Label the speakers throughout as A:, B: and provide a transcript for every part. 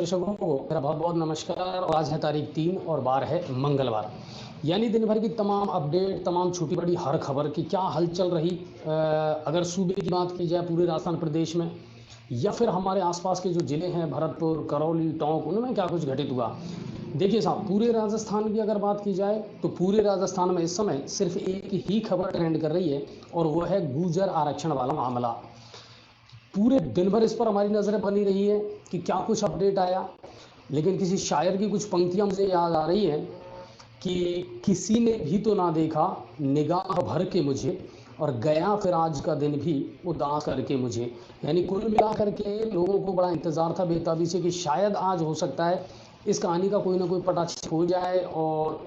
A: दर्शकों को मेरा बहुत बहुत नमस्कार। और आज है तारीख 3 और बार है मंगलवार, यानी दिन भर की तमाम अपडेट, तमाम छोटी बड़ी हर खबर की क्या हलचल रही, अगर सूबे की बात की जाए पूरे राजस्थान प्रदेश में या फिर हमारे आसपास के जो ज़िले हैं भरतपुर, करौली, टोंक, उनमें क्या कुछ घटित हुआ। देखिए साहब, पूरे राजस्थान की अगर बात की जाए तो पूरे राजस्थान में इस समय सिर्फ एक ही खबर ट्रेंड कर रही है और वो है गुर्जर आरक्षण वाला मामला। पूरे दिन भर इस पर हमारी नज़रें बनी रही है कि क्या कुछ अपडेट आया, लेकिन किसी शायर की कुछ पंक्तियां मुझे याद आ रही हैं कि किसी ने भी तो ना देखा निगाह भर के मुझे और गया फिर आज का दिन भी उदास करके मुझे। यानी कुल मिला करके लोगों को बड़ा इंतज़ार था बेताबी से कि शायद आज हो सकता है इस कहानी का कोई ना कोई पटाक्षेप हो जाए और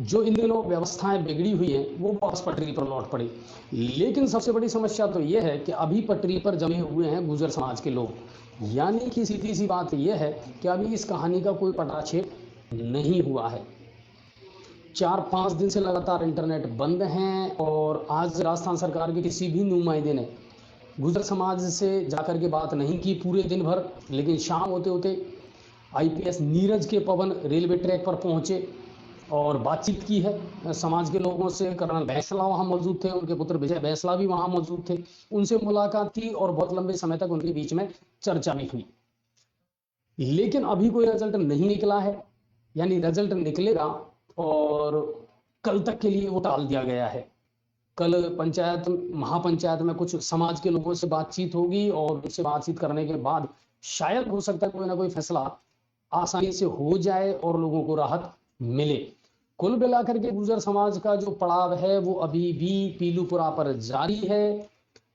A: जो इन दिनों व्यवस्थाएं बिगड़ी हुई हैं वो वापस पटरी पर लौट पड़ी। लेकिन सबसे बड़ी समस्या तो ये है कि अभी पटरी पर जमे हुए हैं गुर्जर समाज के लोग। यानी कि सीधी सी बात यह है कि अभी इस कहानी का कोई पटाक्षेप नहीं हुआ है। 4-5 दिन से लगातार इंटरनेट बंद हैं और आज राजस्थान सरकार के किसी भी नुमाइंदे ने गुर्जर समाज से जाकर के बात नहीं की पूरे दिन भर। लेकिन शाम होते होते आईपीएस नीरज के पवन रेलवे ट्रैक पर पहुंचे और बातचीत की है समाज के लोगों से। कर्नल बैंसला वहाँ मौजूद थे, उनके पुत्र विजय बैंसला भी वहाँ मौजूद थे, उनसे मुलाकात की और बहुत लंबे समय तक उनके बीच में चर्चा भी हुई। लेकिन अभी कोई रिजल्ट नहीं निकला है, यानी रिजल्ट निकलेगा और कल तक के लिए वो टाल दिया गया है। कल पंचायत महापंचायत में कुछ समाज के लोगों से बातचीत होगी और उनसे बातचीत करने के बाद शायद हो सकता है कोई ना कोई फैसला आसानी से हो जाए और लोगों को राहत मिले। कुल मिलाकर के गुर्जर समाज का जो पड़ाव है वो अभी भी पीलूपुरा पर जारी है।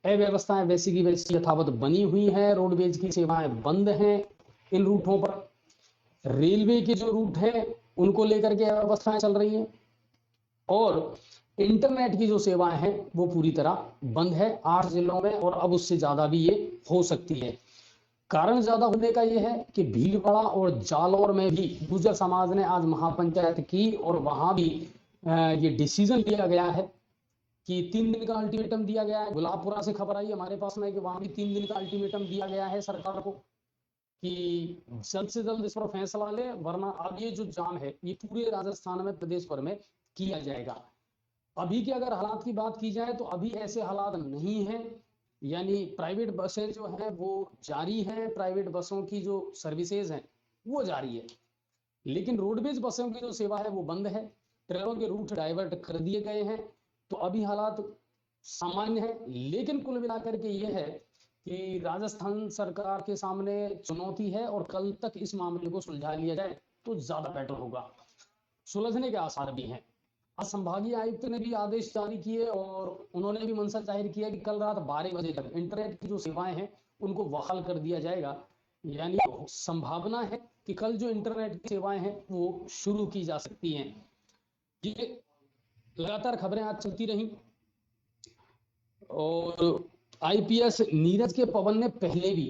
A: अव्यवस्थाएं वैसी की वैसी यथावत बनी हुई हैं, रोडवेज की सेवाएं बंद हैं इन रूटों पर। रेलवे के जो रूट है उनको लेकर के अव्यवस्थाएं चल रही हैं और इंटरनेट की जो सेवाएं हैं वो पूरी तरह बंद है 8 जिलों में, और अब उससे ज्यादा भी ये हो सकती है। कारण ज्यादा होने का यह है कि भीलवाड़ा और जालौर में भी गुर्जर समाज ने आज महापंचायत की और वहां भी ये डिसीजन लिया गया है कि 3 दिन का अल्टीमेटम दिया गया है। गुलाबपुरा से खबर आई हमारे पास में कि वहां भी 3 दिन का अल्टीमेटम दिया गया है सरकार को कि जल्द से जल्द इस पर फैसला ले, वरना अब ये जो जाम है ये पूरे राजस्थान में, प्रदेश भर में किया जाएगा। अभी के अगर हालात की बात की जाए तो अभी ऐसे हालात नहीं है, यानी प्राइवेट बसें जो हैं वो जारी हैं, प्राइवेट बसों की जो सर्विसेज हैं वो जारी है, लेकिन रोडवेज बसों की जो सेवा है वो बंद है। ट्रेनों के रूट डाइवर्ट कर दिए गए हैं, तो अभी हालात सामान्य है। लेकिन कुल मिलाकर के ये है कि राजस्थान सरकार के सामने चुनौती है और कल तक इस मामले को सुलझा लिया जाए तो ज्यादा बेटर होगा। सुलझने के आसार भी हैं। आज संभागीय आयुक्त ने भी आदेश जारी किए और उन्होंने भी मंशा जाहिर किया कि कल रात 12 बजे तक इंटरनेट की जो सेवाएं हैं उनको बहाल कर दिया जाएगा। यानी संभावना है कि कल जो इंटरनेट की सेवाएं हैं वो शुरू की जा सकती हैं। ये लगातार खबरें आज चलती रही और आईपीएस नीरज के पवन ने पहले भी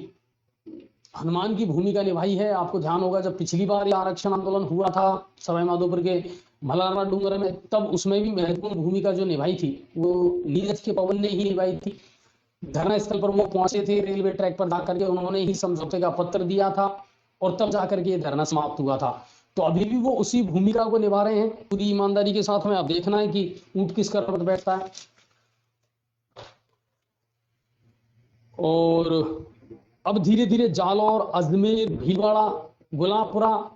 A: हनुमान की भूमिका निभाई है। आपको ध्यान होगा जब पिछली बार आरक्षण आंदोलन हुआ था सवाई माधोपुर के मलारना डूंगर में, तब उसमें भी महत्वपूर्ण भूमिका जो निभाई थी वो नीरज के पवन ने ही निभाई थी। धरना स्थल पर वो पहुंचे थे, रेलवे ट्रैक पर जाकर के उन्होंने ही समझौते का पत्र दिया था और तब जाकर के ये धरना समाप्त हुआ था। तो अभी भी वो उसी भूमिका को निभा रहे हैं पूरी ईमानदारी के साथ में। अब देखना है कि ऊंट किस कर पर बैठता है। और अब धीरे धीरे जालौर, अजमेर, भीलवाड़ा, गुलाबपुरा,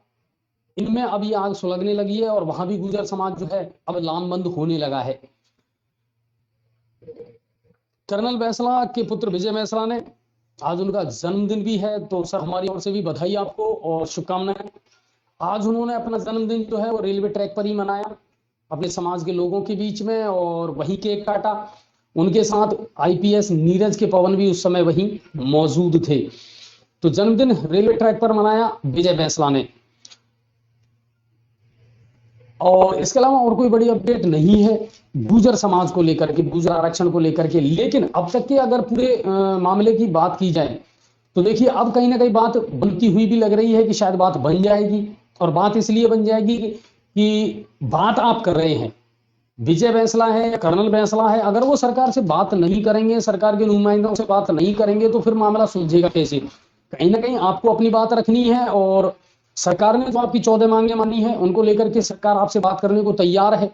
A: इनमें अभी आग सुलगने लगी है और वहां भी गुर्जर समाज जो है अब लामबंद होने लगा है। कर्नल बैंसला के पुत्र विजय बैंसला ने आज उनका जन्मदिन भी है, तो सर हमारी ओर से भी बधाई आपको और शुभकामनाएं। आज उन्होंने अपना जन्मदिन जो है वो रेलवे ट्रैक पर ही मनाया अपने समाज के लोगों के बीच में और वहीं केक काटा। उनके साथ आईपीएस नीरज के पवन भी उस समय वहीं मौजूद थे। तो जन्मदिन रेलवे ट्रैक पर मनाया विजय बैंसला ने। और इसके अलावा और कोई बड़ी अपडेट नहीं है गुर्जर समाज को लेकर के, गुर्जर आरक्षण को लेकर के। लेकिन अब तक के अगर पूरे मामले की बात की जाए तो देखिए अब कहीं ना कहीं बात बनती हुई भी लग रही है कि शायद बात बन जाएगी। और बात इसलिए बन जाएगी कि बात आप कर रहे हैं विजय बैंसला है या कर्नल बैंसला है, अगर वो सरकार से बात नहीं करेंगे, सरकार के नुमाइंदों से बात नहीं करेंगे तो फिर मामला सुलझेगा कैसे। कहीं ना कहीं आपको अपनी बात रखनी है, और सरकार ने जो आपकी 14 मांगे मानी है उनको लेकर के सरकार आपसे बात करने को तैयार है।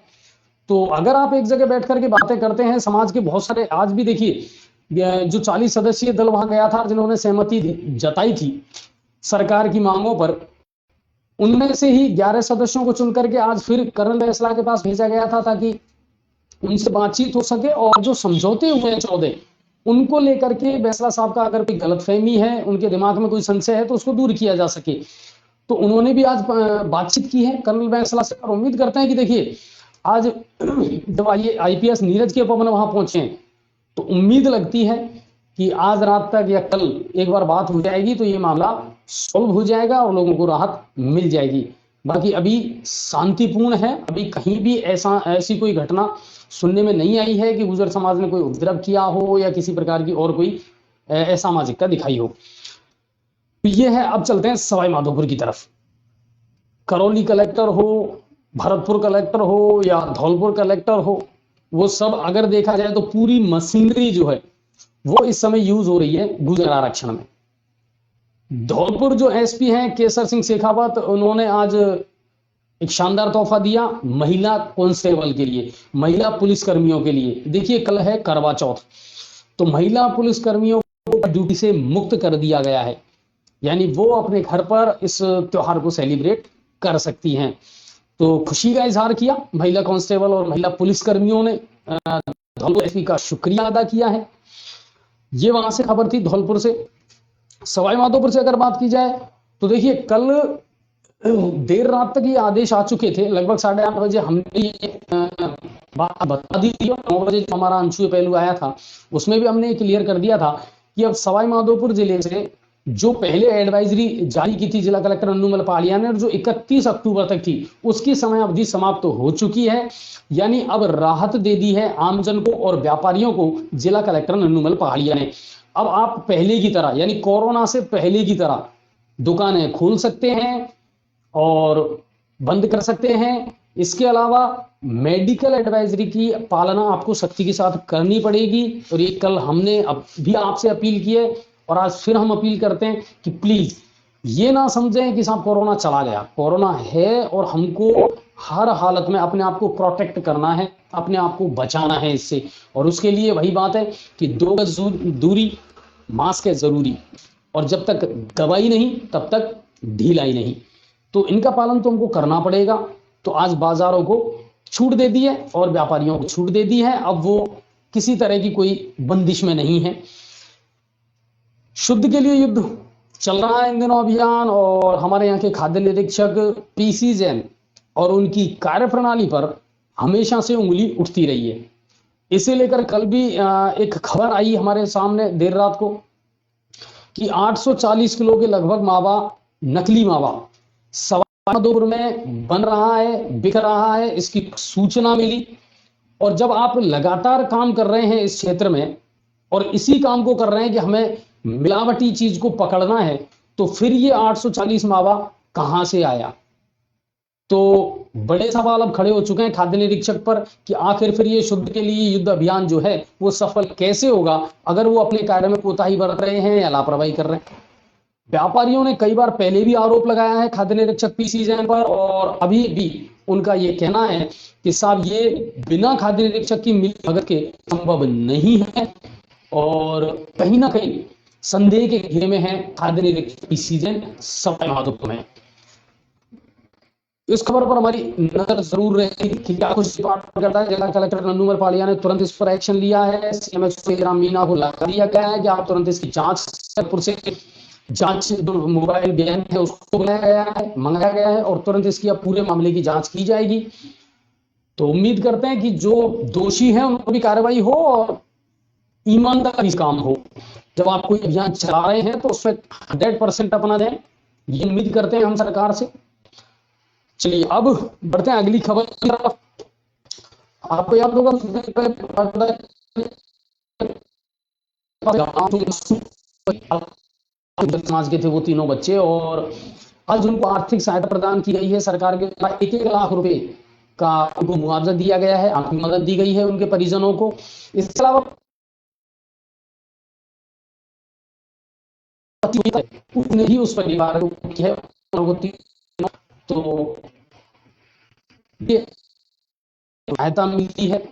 A: तो अगर आप एक जगह बैठ करके बातें करते हैं, समाज के बहुत सारे आज भी देखिए, जो 40 सदस्यीय दल वहां गया था, जिन्होंने सहमति जताई थी सरकार की मांगों पर, उनमें से ही 11 सदस्यों को चुन करके आज फिर कर्नल बैंसला के पास भेजा गया था, ताकि उनसे बातचीत हो सके और जो समझौते हुए हैं 14, उनको लेकर के बैंसला साहब का अगर कोई गलतफहमी है, उनके दिमाग में कोई संशय है, तो उसको दूर किया जा सके। तो उन्होंने भी आज बातचीत की है कर्नल बैंसला से, और उम्मीद करते हैं कि देखिए आज जब आईपीएस नीरज के पवन वहां पहुंचे हैं, तो उम्मीद लगती है कि आज रात तक या कल एक बार बात हो जाएगी तो ये मामला सॉल्व हो जाएगा और लोगों को राहत मिल जाएगी। बाकी अभी शांतिपूर्ण है, अभी कहीं भी ऐसी कोई घटना सुनने में नहीं आई है कि गुर्जर समाज ने कोई उपद्रव किया हो या किसी प्रकार की और कोई असामाजिकता दिखाई हो। तो ये है। अब चलते हैं सवाई माधोपुर की तरफ। करौली कलेक्टर हो, भरतपुर कलेक्टर हो या धौलपुर कलेक्टर हो, वो सब अगर देखा जाए तो पूरी मशीनरी जो है वो इस समय यूज हो रही है गुर्जर आरक्षण में। धौलपुर जो एसपी हैं केसर सिंह शेखावत, उन्होंने आज एक शानदार तोहफा दिया महिला कांस्टेबल के लिए, महिला पुलिसकर्मियों के लिए। देखिए कल है करवा चौथ, तो महिला पुलिसकर्मियों को ड्यूटी से मुक्त कर दिया गया है, यानी वो अपने घर पर इस त्योहार को सेलिब्रेट कर सकती हैं। तो खुशी का इजहार किया महिला कांस्टेबल और महिला पुलिसकर्मियों ने, धौलपुर एसपी का शुक्रिया अदा किया है। ये वहां से खबर थी धौलपुर से। सवाई माधोपुर से अगर बात की जाए तो देखिए कल देर रात तक ये आदेश आ चुके थे, लगभग 8:30 बजे हमने ये बात बता दी थी, और 9 बजे जो हमारा अंशु पहलू आया था उसमें भी हमने क्लियर कर दिया था कि अब सवाई माधोपुर जिले से जो पहले एडवाइजरी जारी की थी जिला कलेक्टर अन्नूमल पहाड़िया ने, जो 31 अक्टूबर तक थी, उसकी समय अवधि समाप्त हो चुकी है। यानी अब राहत दे दी है आमजन को और व्यापारियों को जिला कलेक्टर अन्नूमल पहाड़िया ने। अब आप पहले की तरह, यानी कोरोना से पहले की तरह दुकानें खोल सकते हैं और बंद कर सकते हैं। इसके अलावा मेडिकल एडवाइजरी की पालना आपको सख्ती के साथ करनी पड़ेगी, और ये कल हमने भी आपसे अपील की है और आज फिर हम अपील करते हैं कि प्लीज ये ना समझें कि साहब कोरोना चला गया। कोरोना है और हमको हर हालत में अपने आप को प्रोटेक्ट करना है, अपने आप को बचाना है इससे, और उसके लिए वही बात है कि 2 गज दूरी, मास्क है जरूरी, और जब तक दवाई नहीं तब तक ढिलाई नहीं। तो इनका पालन तो हमको करना पड़ेगा। तो आज बाजारों को छूट दे दी है और व्यापारियों को छूट दे दी है, अब वो किसी तरह की कोई बंदिश में नहीं है। शुद्ध के लिए युद्ध चल रहा है इन दिनों अभियान, और हमारे यहाँ के खाद्य निरीक्षक पीसी जैन और उनकी कार्यप्रणाली पर हमेशा से उंगली उठती रही है। इसे लेकर कल भी एक खबर आई हमारे सामने देर रात को कि 840 किलो के लगभग मावा, नकली मावा सवाई माधोपुर में बन रहा है, बिक रहा है, इसकी सूचना मिली। और जब आप लगातार काम कर रहे हैं इस क्षेत्र में और इसी काम को कर रहे हैं कि हमें मिलावटी चीज को पकड़ना है, तो फिर ये 840 मावा कहां से आया? तो बड़े सवाल अब खड़े हो चुके हैं खाद्य निरीक्षक पर कि आखिर फिर ये शुद्ध के लिए युद्ध अभियान जो है वो सफल कैसे होगा अगर वो अपने कार्य में कोताही बरत रहे हैं या लापरवाही कर रहे हैं। व्यापारियों ने कई बार पहले भी आरोप लगाया है खाद्य निरीक्षक पीसी जैन पर, और अभी भी उनका ये कहना है कि साहब ये बिना खाद्य निरीक्षक की मिलीभगत के संभव नहीं है, और कहीं ना कहीं संदेह के घेरे में है खाद्य निरीक्षक पीसी जैन सवाई माधोपुर में। इस खबर पर हमारी नजर जरूर रहेगी कि क्या कुछ डिपार्टमेंट करता है। जिला कलेक्टर अन्नूमल पहाड़िया ने तुरंत इस पर एक्शन लिया है। सीएमएचओ राम मीना को लगा दिया गया है कि आप तुरंत इसकी जांच मोबाइल गैन है उसको बुलाया गया है, मंगाया गया है, और तुरंत इसकी अब पूरे मामले की जांच की जाएगी। तो उम्मीद करते हैं कि जो दोषी है उनको भी कार्रवाई हो और ईमानदारी काम हो। जब आप कोई अभियान चला रहे हैं तो उसमें 100% अपना दें, ये उम्मीद करते हैं हम सरकार से। चलिए अब बढ़ते हैं अगली खबर की तरफ। आपको याद होगा समाज के थे वो तीनों बच्चे, और आज उनको आर्थिक सहायता प्रदान की गई है सरकार के द्वारा। 1-1 लाख रुपए का उनको मुआवजा दिया गया है, आर्थिक मदद दी गई है उनके परिजनों को। इसके अलावा उसने ही उस परिवार को किया है। तो ये सहायता मिलती है,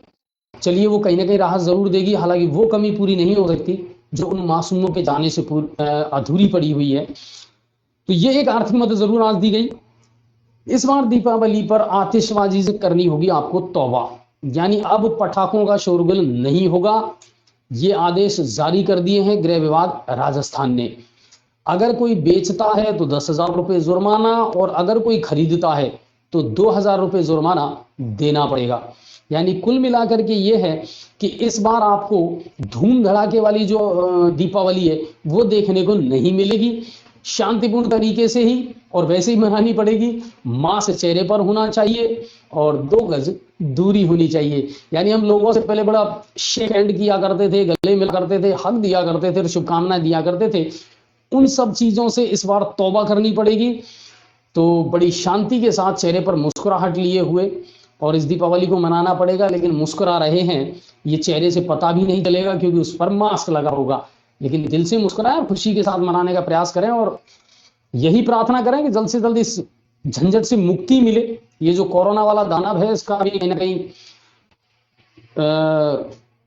A: चलिए वो कहीं ना कहीं राहत जरूर देगी। हालांकि वो कमी पूरी नहीं हो सकती जो उन मासूमों के जाने से अधूरी पड़ी हुई है। तो ये एक आर्थिक मदद जरूर आज दी गई। इस बार दीपावली पर आतिशबाजी से करनी होगी आपको तौबा, यानी अब पटाखों का शोरगुल नहीं होगा। ये आदेश जारी कर दिए हैं गृह विभाग राजस्थान ने। अगर कोई बेचता है तो 10,000 रुपये जुर्माना, और अगर कोई खरीदता है तो 2,000 रुपये जुर्माना देना पड़ेगा। यानी कुल मिलाकर के ये है कि इस बार आपको धूम धड़ाके वाली जो दीपावली है वो देखने को नहीं मिलेगी। शांतिपूर्ण तरीके से ही और वैसे ही मनानी पड़ेगी। मास्क चेहरे पर होना चाहिए और 2 गज दूरी होनी चाहिए। यानी हम लोगों से पहले बड़ा शेक हैंड किया करते थे, गले मिला करते थे, हक दिया करते थे, शुभकामनाएं दिया करते थे। उन सब चीजों से इस बार तौबा करनी पड़ेगी। तो बड़ी शांति के साथ चेहरे पर मुस्कुराहट लिए हुए और इस दीपावली को मनाना पड़ेगा। लेकिन मुस्कुरा रहे हैं ये चेहरे से पता भी नहीं चलेगा क्योंकि उस पर मास्क लगा होगा। लेकिन दिल से मुस्कुराएं, खुशी के साथ मनाने का प्रयास करें और यही प्रार्थना करें कि जल्द से जल्द इस झंझट से मुक्ति मिले। ये जो कोरोना वाला दानव है इसका भी कहीं ना कहीं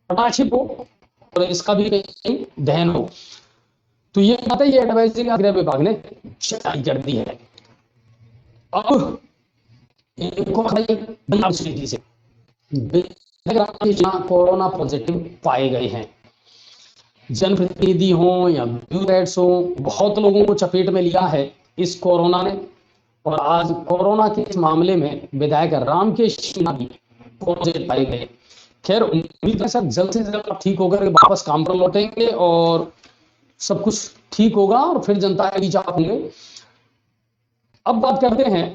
A: कटाक्षेप हो और इसका भी कहीं दहन हो। तो ये बात है, ये एडवाइजरी गृह विभाग ने जारी कर दी है। अब से कोरोना पॉजिटिव पाए गए हैं, जनप्रतिनिधि हो या ब्यूरोक्रेट्स हो, बहुत लोगों को चपेट में लिया है इस कोरोना ने। और आज कोरोना के इस मामले में विधायक रामकेश मीणा भी पॉजिटिव पाए गए। खैर उम्मीद है सर जल्द से जल्द ठीक होकर वापस काम पर लौटेंगे और सब कुछ ठीक होगा और फिर जनता के बीच आप होंगे। अब बात करते हैं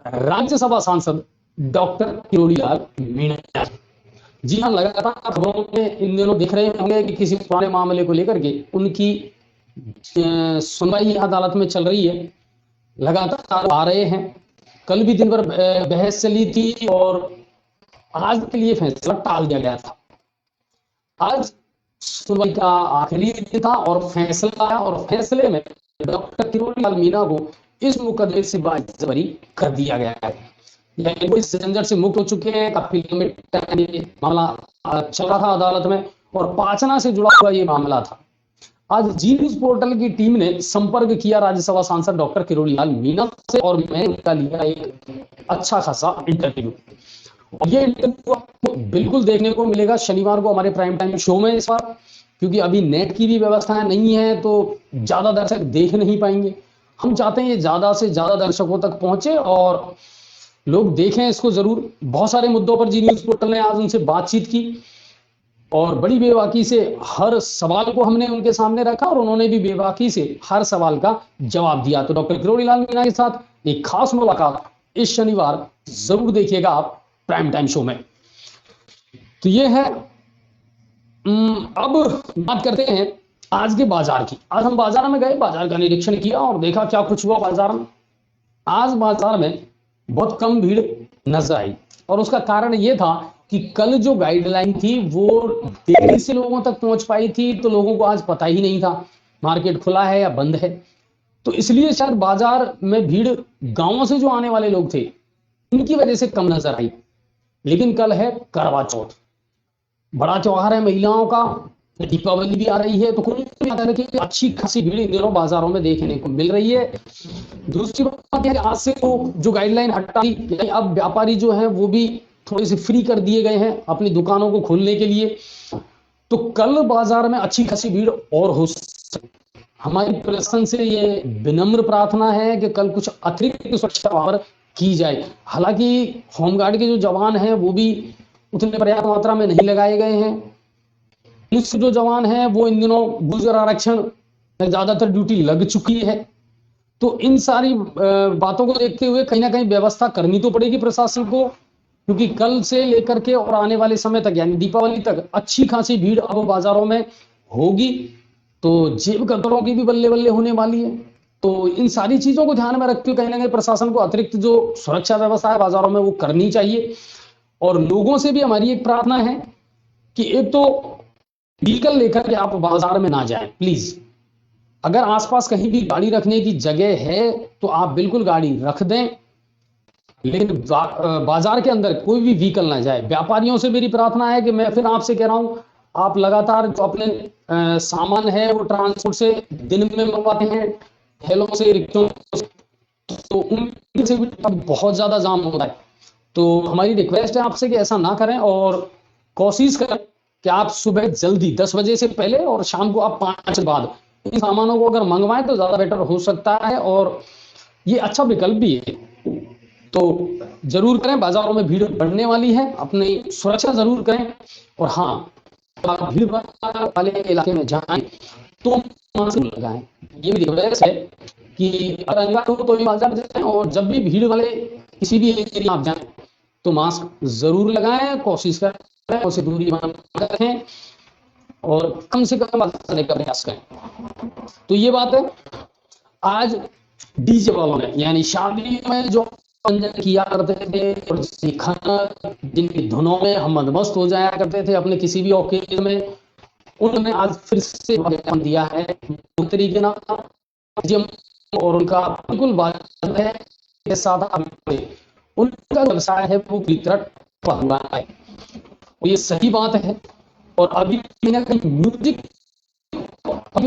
A: राज्यसभा सांसद डॉक्टर किरोड़ी लाल मीणा। जी हाँ, लगातार खबरों में इन दिनों दिख रहे होंगे कि किसी पुराने मामले को लेकर के उनकी सुनवाई अदालत में चल रही है, लगातार आ रहे हैं। कल भी दिन भर बहस चली थी और आज के लिए फैसला टाल दिया गया था। आज सुनवाई का आखिरी दिन था और फैसला आया और फैसले में डॉक्टर किरोड़ी लाल मीणा को इस मुकदमे से बाइज्जत कर दिया गया है। यानी वो इस झंझट से मुक्त हो चुके हैं। काफी लंबे टाइम मामला चल रहा था अदालत में और पाचना से जुड़ा हुआ ये मामला था। आज जी न्यूज पोर्टल की टीम ने संपर्क किया राज्यसभा सांसद डॉक्टर किरोड़ी लाल मीणा से और मैंने उनका लिया एक अच्छा खासा इंटरव्यू। और ये इंटरव्यू आपको बिल्कुल देखने को मिलेगा शनिवार को हमारे प्राइम टाइम शो में इस बार, क्योंकि अभी नेट की भी व्यवस्था नहीं है तो ज्यादा दर्शक देख नहीं पाएंगे। हम चाहते हैं ये ज्यादा से ज्यादा दर्शकों तक पहुंचे और लोग देखें इसको जरूर। बहुत सारे मुद्दों पर जी न्यूज पोर्टल ने आज उनसे बातचीत की और बड़ी बेबाकी से हर सवाल को हमने उनके सामने रखा और उन्होंने भी बेबाकी से हर सवाल का जवाब दिया। तो डॉक्टर किरोड़ी लाल मीणा के साथ एक खास मुलाकात इस शनिवार जरूर देखिएगा आप प्राइम टाइम शो में। तो ये है। अब बात करते हैं आज के बाजार की। आज हम बाजार में गए, बाजार का निरीक्षण किया और देखा क्या कुछ हुआ बाजार में। आज बाजार में बहुत कम भीड़ नजर आई और उसका कारण यह था कि कल जो गाइडलाइन थी वो देरी से लोगों तक पहुंच पाई थी, तो लोगों को आज पता ही नहीं था मार्केट खुला है या बंद है। तो इसलिए शायद बाजार में भीड़ गांवों से जो आने वाले लोग थे उनकी वजह से कम नजर आई। लेकिन कल है करवा चौथ, बड़ा त्योहार है महिलाओं का, दीपावली भी आ रही है, तो कुल मिलाकर के अच्छी खासी भीड़ इन दिनों बाजारों में देखने को मिल रही है। दूसरी बात यह आज से तो जो गाइडलाइन हटा दी, अब व्यापारी जो है वो भी थोड़े से फ्री कर दिए गए हैं अपनी दुकानों को खोलने के लिए। तो कल बाजार में अच्छी खासी भीड़ और हो सकती। हमारी प्रशासन से ये विनम्र प्रार्थना है कि कल कुछ अतिरिक्त सुरक्षा वहां पर की जाए। हालांकि होमगार्ड के जो जवान हैं वो भी उतने पर्याप्त मात्रा में नहीं लगाए गए हैं। पुलिस जो जवान हैं वो इन दिनों गुर्जर आरक्षण में ज्यादातर ड्यूटी लग चुकी है। तो इन सारी बातों को देखते हुए कहीं ना कहीं व्यवस्था करनी तो पड़ेगी प्रशासन को, क्योंकि कल से लेकर के और आने वाले समय तक यानी दीपावली तक अच्छी खासी भीड़ अब बाजारों में होगी। तो जेब कतरों की भी बल्ले बल्ले होने वाली है। तो इन सारी चीजों को ध्यान में रखते हुए कहीं ना कहीं प्रशासन को अतिरिक्त जो सुरक्षा व्यवस्था है बाजारों में वो करनी चाहिए। और लोगों से भी हमारी एक प्रार्थना है कि एक तो व्हीकल लेकर के आप बाजार में ना जाएं प्लीज। अगर आसपास कहीं भी गाड़ी रखने की जगह है तो आप बिल्कुल गाड़ी रख दें, लेकिन बाजार के अंदर कोई भी व्हीकल ना जाए। व्यापारियों से मेरी प्रार्थना है कि मैं फिर आपसे कह रहा हूं, आप लगातार जो अपने सामान है वो ट्रांसपोर्ट से दिन में मंगवाते हैं, ठेलों से, रिक्शों से, तो उनसे भी बहुत ज्यादा जाम होता है। तो हमारी रिक्वेस्ट है आपसे कि ऐसा ना करें, और कोशिश करें कि आप सुबह जल्दी 10 बजे से पहले और शाम को आप 5 बाद इन सामानों को अगर मंगवाएं तो ज्यादा बेटर हो सकता है, और ये अच्छा विकल्प भी है। तो जरूर करें, बाजारों में भीड़ बढ़ने वाली है, अपनी सुरक्षा जरूर करें। और हाँ, आप भीड़ वाले इलाके में जाएं तो मास्क लगाएं। ये भी रिक्वेस्ट है कि अगर अनिवार्य हो तो बाजार जाएं, और जब भी भीड़ वाले किसी भी एरिया आप जाएं तो मास्क जरूर लगाएं, कोशिश करें उससे दूरी बनाए रखें, और कम से कम करने का प्रयास करें। तो ये बात है। आज डीजे वालों ने, यानी शादी में जो मनोरंजन किया करते थे और खाना जिनकी धुनों में हम मदमस्त हो जाया करते थे अपने किसी भी ओकेजन में, उन्होंने आज फिर से ज्ञापन दिया है तरीके ना, और उनका बिल्कुल बात है के साथ उनका व्यवसाय है वो पूरी तरह हुआ है, ये सही बात है। और अभी कहीं ना कहीं म्यूजिक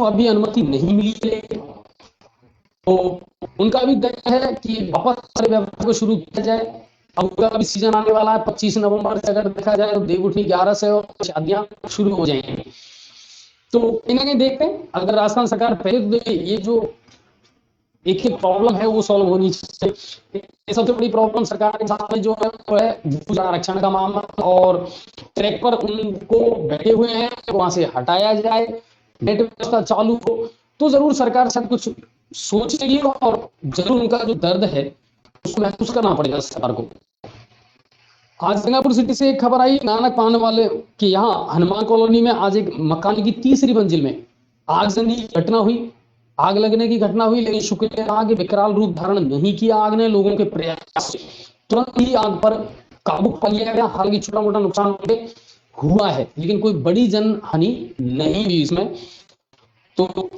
A: अभी अनुमति नहीं मिली है, तो उनका भी तय है कि वापस सारे व्यवसाय को शुरू किया जाए। अब उनका भी सीजन आने वाला है 25 नवंबर से, अगर देखा जाए तो देवउठनी 11 से और शादियां शुरू हो जाएंगी। तो कहीं ना कहीं देखते हैं, अगर राजस्थान सरकार पहले तो ये जो एक एक प्रॉब्लम है वो सॉल्व होनी चाहिए। सबसे बड़ी प्रॉब्लम सरकार के सामने जो है वो है भू आरक्षण का मामला, और ट्रैक पर उनको बैठे हुए हैं वहां से हटाया जाए, नेट व्यवस्था चालू हो, तो जरूर सरकार सब कुछ सोचेगी, और जरूर उनका जो दर्द है उसको महसूस करना पड़ेगा सरकार को। आज गंगापुर सिटी से एक खबर आई, नानक पान वाले के यहाँ हनुमान कॉलोनी में आज एक मकान की 3री मंजिल में आगजनी की घटना हुई, आग लगने की घटना हुई, लेकिन शुक्र है कि विकराल रूप धारण नहीं किया आग ने। लोगों के प्रयास से तुरंत ही आग पर काबू पा लिया गया। हालांकि छोटा मोटा नुकसान हुआ है, लेकिन कोई बड़ी जन हानि नहीं हुई इसमें। तो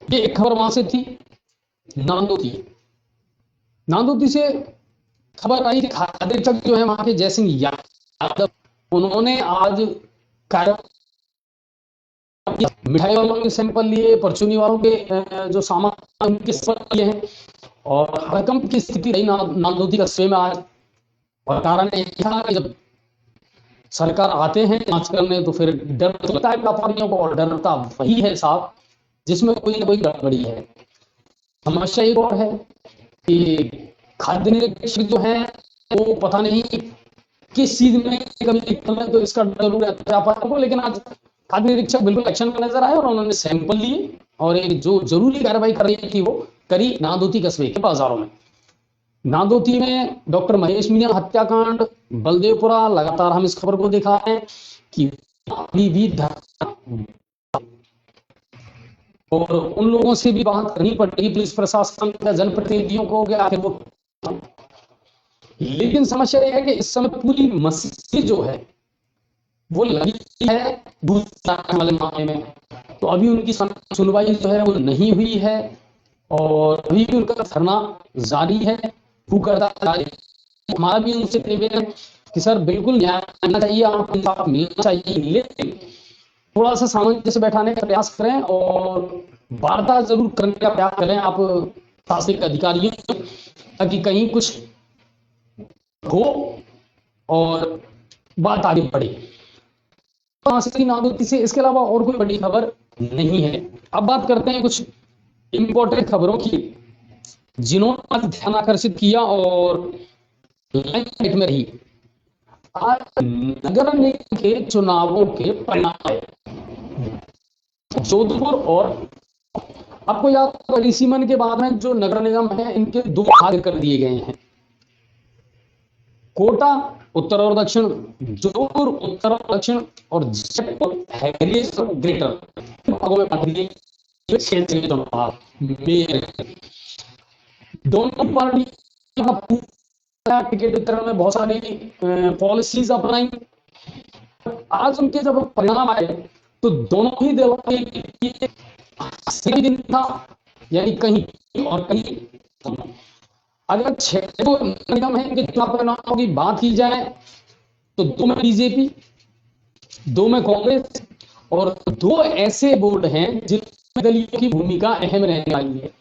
A: ये एक खबर वहां से थी। नांदोती से खबर आई कि खाद्य निरीक्षक जो है वहां के जयसिंह यादव, उन्होंने आज मिठाई वालों के सैंपल लिए, परचूनी वालों के जो सामान उनके सैंपल लिए हैं, और हड़कंप की स्थिति रही नांदोती कस्बे में आज। और कारण यह था कि जब सरकार आते हैं जांच करने तो फिर डर लगता है व्यापारियों को, और डरता वही है साहब जिसमें कोई ना कोई गड़बड़ी है। समस्या एक और है कि खाद्य निरीक्षक जो है वो पता नहीं किस चीज में कमी निकल है, तो इसका जरूर है व्यापारियों को। लेकिन आज खाद्य निरीक्षक बिल्कुल एक्शन में नजर आए और उन्होंने सैंपल लिए, और एक जो जरूरी कार्रवाई कर रही थी वो करी नांदोती कस्बे के बाजारों में। नांदोती में डॉक्टर महेश मियां हत्याकांड, बलदेवपुरा, लगातार हम इस खबर को दिखा रहे हैं कि अभी भी, और उन लोगों से भी बात करनी पड़ेगी, पुलिस प्रशासन या जनप्रतिनिधियों को, आखिर वो। लेकिन समस्या यह है कि इस समय पूरी मस्जिद जो है वो लगी है वाले मामले में, तो अभी उनकी सुनवाई जो है वो नहीं हुई है, और अभी भी उनका धरना जारी है, हमारा भी उनसे निवेदन कि सर बिल्कुल न्याय मिलना चाहिए, आपको इंसाफ मिलना चाहिए, लेकिन थोड़ा सा सामंजस्य बैठाने का प्रयास करें और वार्ता जरूर करने का प्रयास करें आप शासनिक अधिकारियों, ताकि कहीं कुछ हो और बात आगे बढ़े। नांदोती से इसके अलावा और कोई बड़ी खबर नहीं है। अब बात करते हैं कुछ इंपॉर्टेंट खबरों की जिन्होंने आज ध्यान आकर्षित किया और लाइमलाइट में रही। आज नगर निगम के चुनावों के परिणाम जोधपुर, और आपको याद रिसीमन के बाद में जो नगर निगम है इनके 2 भाग कर दिए गए हैं, कोटा उत्तर और दक्षिण, जोधपुर उत्तर और दक्षिण, और जयपुर हैरियस और ग्रेटर भागों में बांट दिए। दोनों पार्टी टिकट वितरण में बहुत सारी पॉलिसीज अपनाई। आज उनके जब परिणाम आए तो दोनों ही दलों के सही दिन था, यानी कहीं और कहीं। अगर 6 निगम है कि चुनाव परिणामों की बात की जाए तो 2 में बीजेपी, 2 में कांग्रेस और 2 ऐसे बोर्ड हैं जिनमें दलियों की भूमिका अहम रहने वाली है,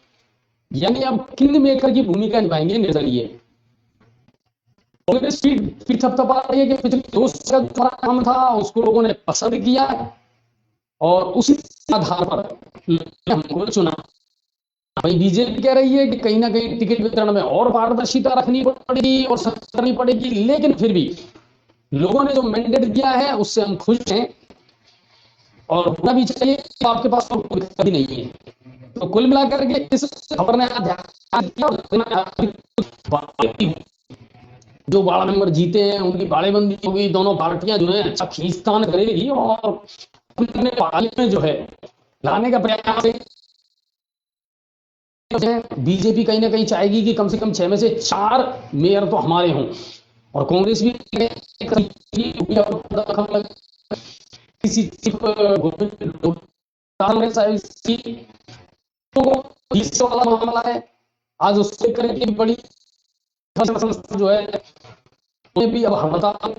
A: यानी अब किंग मेकर की भूमिका निभाएंगे निर्दलीय। कांग्रेस फिर थपथपा रही है कि पिछले 2 साल का काम था उसको लोगों ने पसंद किया और उसी आधार पर हमको चुना। वही बीजेपी कह रही है कि कहीं ना कहीं टिकट वितरण में और पारदर्शिता रखनी पड़ेगी और सख्त करनी पड़ेगी, लेकिन फिर भी लोगों ने जो मैंडेट दिया है उससे हम खुश हैं और होना भी चाहिए। आपके पास कोई दिक्कत नहीं है। तो कुल मिलाकर के इस खबर ने जो वार्ड मेंबर जीते हैं उनकी बाड़ेबंदी होगी, दोनों पार्टियां जो है अच्छा खींचतान करेगी और अपने पाले में जो है लाने का प्रयास है। बीजेपी कहीं ना कहीं चाहेगी कि कम से कम 6 में से 4 मेयर तो हमारे हों और कांग्रेस भी किसी वाला मामला है। आज उससे करके बड़ी संस्था जो है भी अब हड़ताल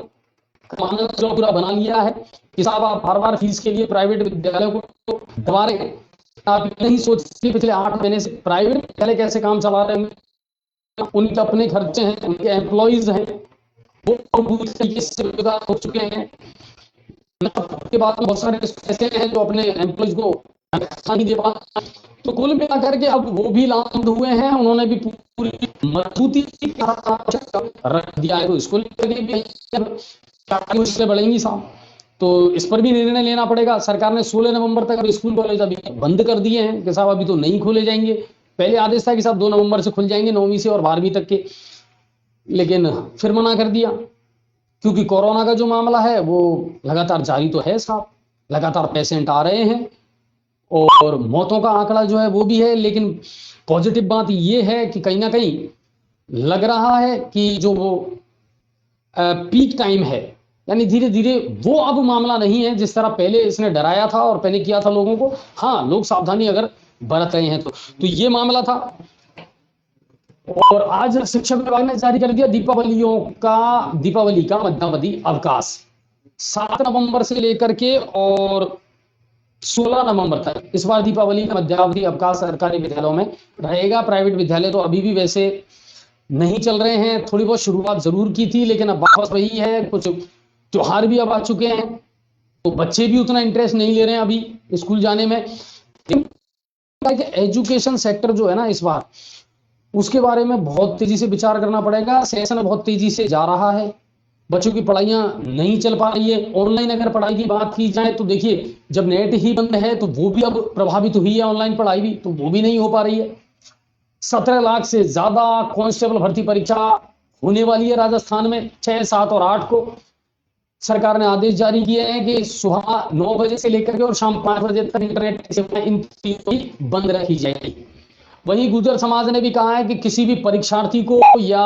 A: जो पूरा बना लिया है कि साहब आप बार बार फीस के लिए प्राइवेट विद्यालयों को दबा रहे हैं। आप नहीं सोचिए पिछले 8 महीने से प्राइवेट विद्यालय कैसे काम चला रहे हैं, उनके अपने खर्चे हैं, उनके एम्प्लॉइज हैं, वो पूरी तरीके से हो चुके हैं। के बाद बहुत सारे ऐसे हैं जो अपने एम्प्लॉइज को नहीं दे पा। तो कुल मिलाकर के अब वो भी लामबंद हुए हैं, उन्होंने भी पूरी मजबूती रख दिया है। तो इसको लेकर भी मुश्किलें बढ़ेंगी साहब, तो इस पर भी निर्णय लेना पड़ेगा। सरकार ने 16 नवंबर तक स्कूल कॉलेज अभी बंद कर दिए हैं कि साहब अभी तो नहीं खोले जाएंगे। पहले आदेश था कि साहब 2 नवंबर से खुल जाएंगे 9वीं से और 12वीं तक के, लेकिन फिर मना कर दिया क्योंकि कोरोना का जो मामला है वो लगातार जारी तो है साहब, लगातार पेशेंट आ रहे हैं और मौतों का आंकड़ा जो है वो भी है। लेकिन पॉजिटिव बात ये है कि कहीं ना कहीं लग रहा है कि जो वो पीक टाइम है, यानी धीरे धीरे वो अब मामला नहीं है जिस तरह पहले इसने डराया था और पहले किया था लोगों को। हाँ, लोग सावधानी अगर बरत रहे हैं तो ये मामला था। और आज शिक्षा विभाग ने जारी कर दिया दीपावली का मध्यावधि अवकाश 7 नवंबर से लेकर के और 16 नवंबर तक। इस बार दीपावली का मध्यावधि अवकाश सरकारी विद्यालयों में रहेगा। प्राइवेट विद्यालय तो अभी भी वैसे नहीं चल रहे हैं, थोड़ी बहुत शुरुआत जरूर की थी लेकिन अब वापस वही है। कुछ त्योहार भी अब आ चुके हैं तो बच्चे भी उतना इंटरेस्ट नहीं ले रहे हैं अभी स्कूल जाने में। एजुकेशन सेक्टर जो है ना इस बार, उसके बारे में बहुत तेजी से विचार करना पड़ेगा। सेशन बहुत तेजी से जा रहा है, बच्चों की पढ़ाइयां नहीं चल पा रही है। ऑनलाइन अगर पढ़ाई की बात की जाए तो देखिए जब नेट ही बंद है तो वो भी अब प्रभावित हुई है, ऑनलाइन पढ़ाई भी तो वो भी नहीं हो पा रही है। 17 लाख से ज्यादा कांस्टेबल भर्ती परीक्षा होने वाली है राजस्थान में 6, 7 और 8 को। सरकार ने आदेश जारी किए हैं कि सुबह 9 बजे से लेकर के और शाम 5 बजे तक इंटरनेट सेवाएं इन बंद रखी जाएगी। वहीं गुर्जर समाज ने भी कहा है कि किसी भी परीक्षार्थी को या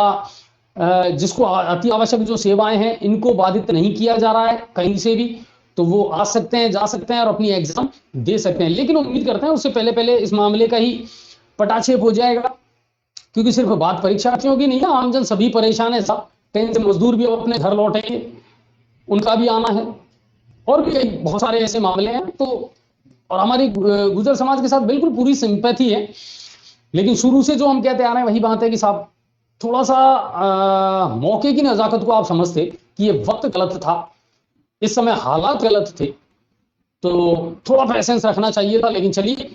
A: जिसको अति आवश्यक जो सेवाएं हैं इनको बाधित नहीं किया जा रहा है कहीं से भी, तो वो आ सकते हैं, जा सकते हैं और अपनी एग्जाम दे सकते हैं। लेकिन उम्मीद करते हैं उससे पहले पहले इस मामले का ही पटाक्षेप हो जाएगा, क्योंकि सिर्फ बात परीक्षार्थियों की नहीं है, आमजन सभी परेशान है। सब ट्रेन से मजदूर भी अपने घर लौटेंगे, उनका भी आना है और भी कई बहुत सारे ऐसे मामले हैं। तो और हमारी गुर्जर समाज के साथ बिल्कुल पूरी सिंपैथी है, लेकिन शुरू से जो हम कहते आ रहे हैं वही बात है कि साहब थोड़ा सा मौके की नजाकत को आप समझते कि ये वक्त गलत था, इस समय हालात गलत थे, तो थोड़ा पेशेंस रखना चाहिए था। लेकिन चलिए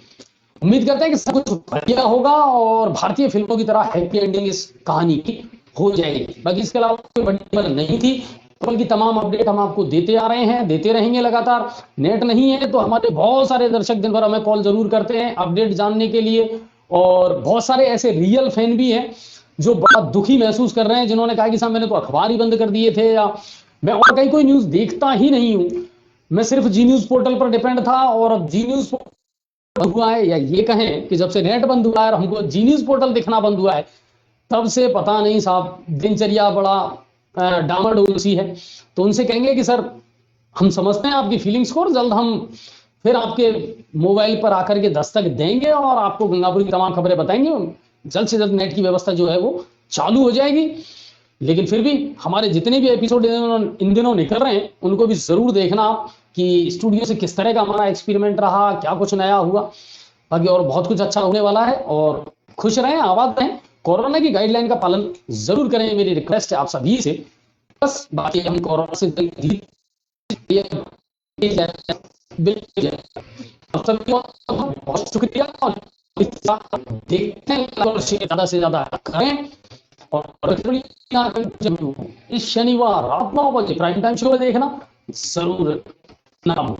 A: उम्मीद करते हैं कि सब कुछ बढ़िया होगा और भारतीय फिल्मों की तरह हैप्पी एंडिंग इस कहानी की हो जाएगी। बाकी इसके अलावा कोई बड़ी खबर नहीं थी, की तमाम अपडेट हम आपको देते आ रहे हैं, देते रहेंगे लगातार। नेट नहीं है तो हमारे बहुत सारे दर्शक दिन भर हमें कॉल जरूर करते हैं अपडेट जानने के लिए, और बहुत सारे ऐसे रियल फैन भी हैं जो बड़ा दुखी महसूस कर रहे हैं, जिन्होंने कहा कि साहब मैंने तो अखबार ही बंद कर दिए थे या मैं और कहीं कोई न्यूज देखता ही नहीं हूं, मैं सिर्फ जी न्यूज पोर्टल पर डिपेंड था और अब जी न्यूज बंद हुआ है, या ये कहें कि जब से नेट बंद हुआ है और हमको जी न्यूज पोर्टल दिखना बंद हुआ है तब से पता नहीं साहब दिनचर्या बड़ा डामाडोल सी है। तो उनसे कहेंगे कि सर हम समझते हैं आपकी फीलिंग्स को और जल्द हम फिर आपके मोबाइल पर आकर के दस्तक देंगे और आपको गंगापुर की तमाम खबरें बताएंगे। जल्द से जल्द नेट की व्यवस्था जो है वो चालू हो जाएगी। लेकिन फिर भी हमारे जितने भी एपिसोड इन दिनों निकल रहे हैं उनको भी जरूर देखना आप कि स्टूडियो से किस तरह का हमारा एक्सपेरिमेंट रहा, क्या कुछ नया हुआ। बाकी और बहुत कुछ अच्छा होने वाला है। और खुश रहें, आबाद रहें, कोरोना की गाइडलाइन का पालन जरूर करें, मेरी रिक्वेस्ट है आप सभी से। बस बाकी हम कोरोना से बहुत शुक्रिया। और देखते हैं ज्यादा से ज्यादा करें। और इस शनिवार रात 9 बजे प्राइम टाइम शो देखना जरूर ना।